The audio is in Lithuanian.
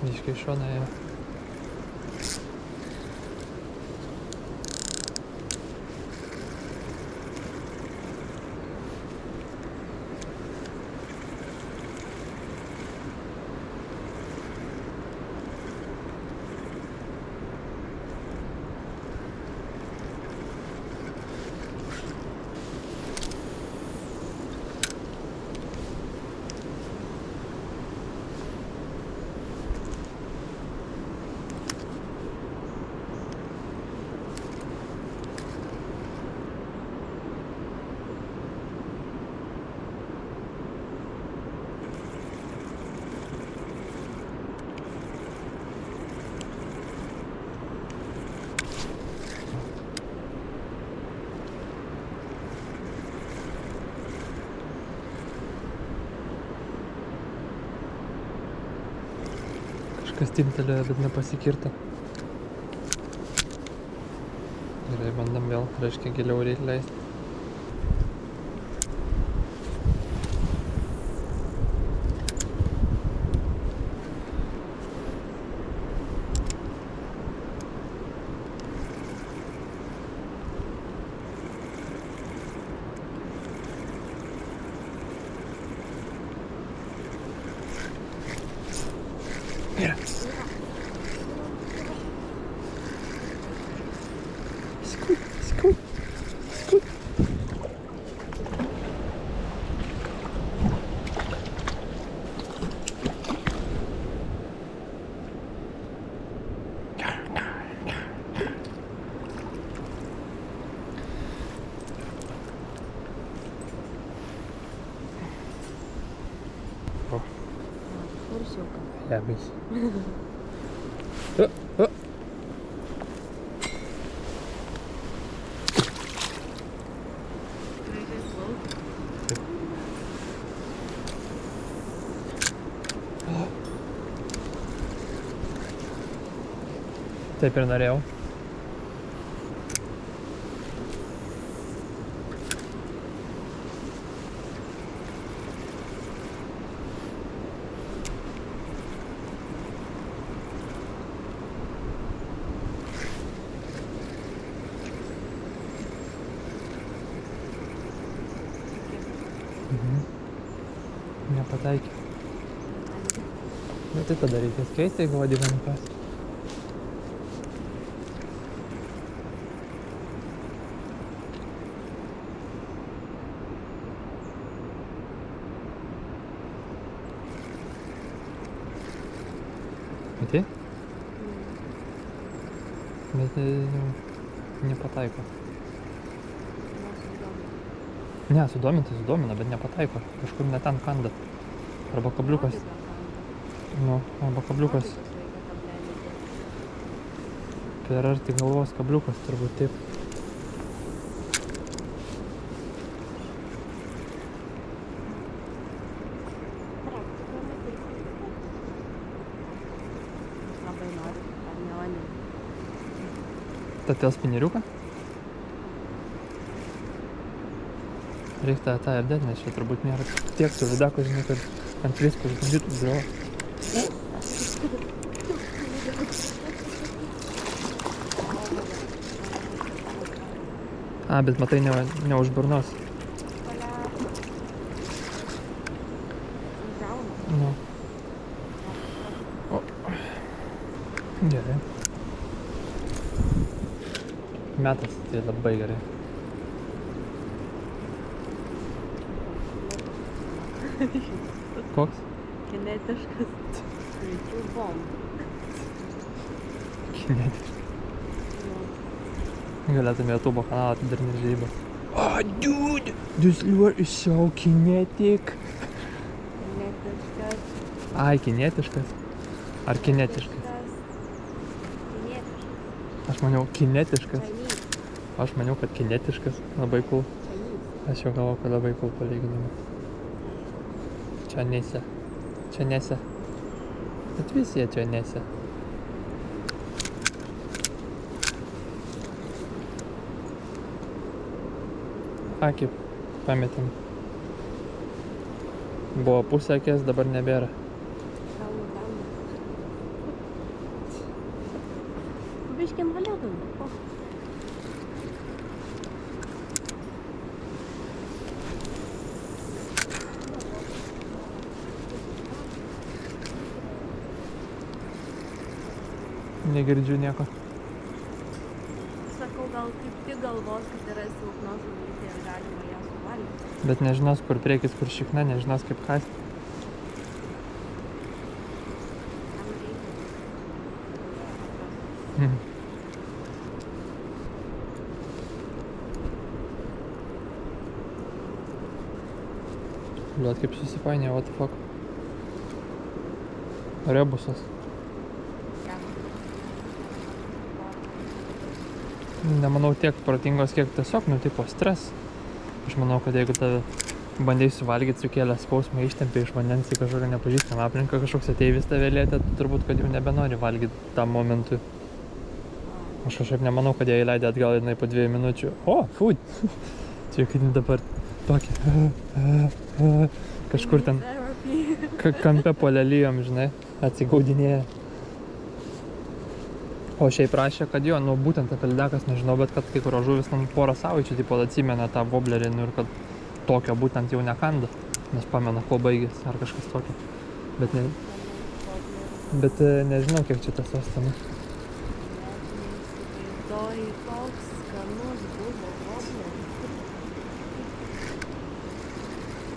Biškai iš šono ėjo. Kažkas timtelėjo, bet nepasikirto. Gerai, bandam vėl, reiškia giliau reikia leisti. Mira. Scoot, scoot, scoot. Labis. Taip ir norėjau. Nepataikė. Bet tai tada reikės keisti, jeigu vadybą nukas. Matei? Bet nepataiko. Ne, sudomina, bet nepataiko. Kažkur ne ten kanda. Arba kabliukas. Nu, arba kabliukas. Per arti galvos kabliukas, turbūt taip. Tatel spineriuką? Reikia tą ir dėti, nes čia turbūt nėra tiek su vidako, žinai, kad ant visko išbandytų griuvo. A, bet matai, ne už burnos. Nu. O. Gerai. Metas, tai labai gerai. Koks? Kinetiškas. Jaučiu bombą. Kinetiškas. Galėtume YouTube kanalą atidarinėti žvejybą. Oh, dude! This lure is so kinetic. Kinetiškas. Ai, kinetiškas. Ar kinetiškas? Kinetiškas. Aš maniau kinetiškas. Aš maniau, kad kinetiškas. Labai cool. Aš jau galvoju, kad labai cool palyginimas. Čia nese. Bet visi jie čia nese. Akį pametėm. Buvo pusė akės, dabar nebėra. negirdžiu nieko. Sakau, gal kaip tik galvos, kad yra silpna žuvytė ir galima ją suvalgyti. Bet nežinos, kur priekis, kur šikna, nežinos, kaip kasti. Tam reikia. Mhm. Liuot kaip susipainė, what the fuck. Rebusas. Nemanau tiek protingos, kiek tiesiog, tipo stres. Aš manau, kad jeigu tave bandai suvalgyti, sukėlė skausmą, ištempė iš vandens į kažkokią nepažįstamą aplinką, kažkoks ateivis tave lietė, turbūt, kad jau nebenori valgyti tam momentui. Aš kažkaip nemanau, kad jie įleidė atgal jinai po 2 minučių. O, food! Čia kaip dabar tokia kažkur ten kampe po lelijom, žinai, atsigaudinėja. O šiaip prašė, kad jo, nu būtent apie lydekas nežinau, bet kad kai kurios žuvis porą savaičių tipo atsimena tą woblerį ir kad tokio būtent jau nekanda, nes pamena, kuo baigėsi ar kažkas tokio. Bet nežinau, kiek čia tas ostama. Neįsivaizduoju, koks skanus buvo wobleris.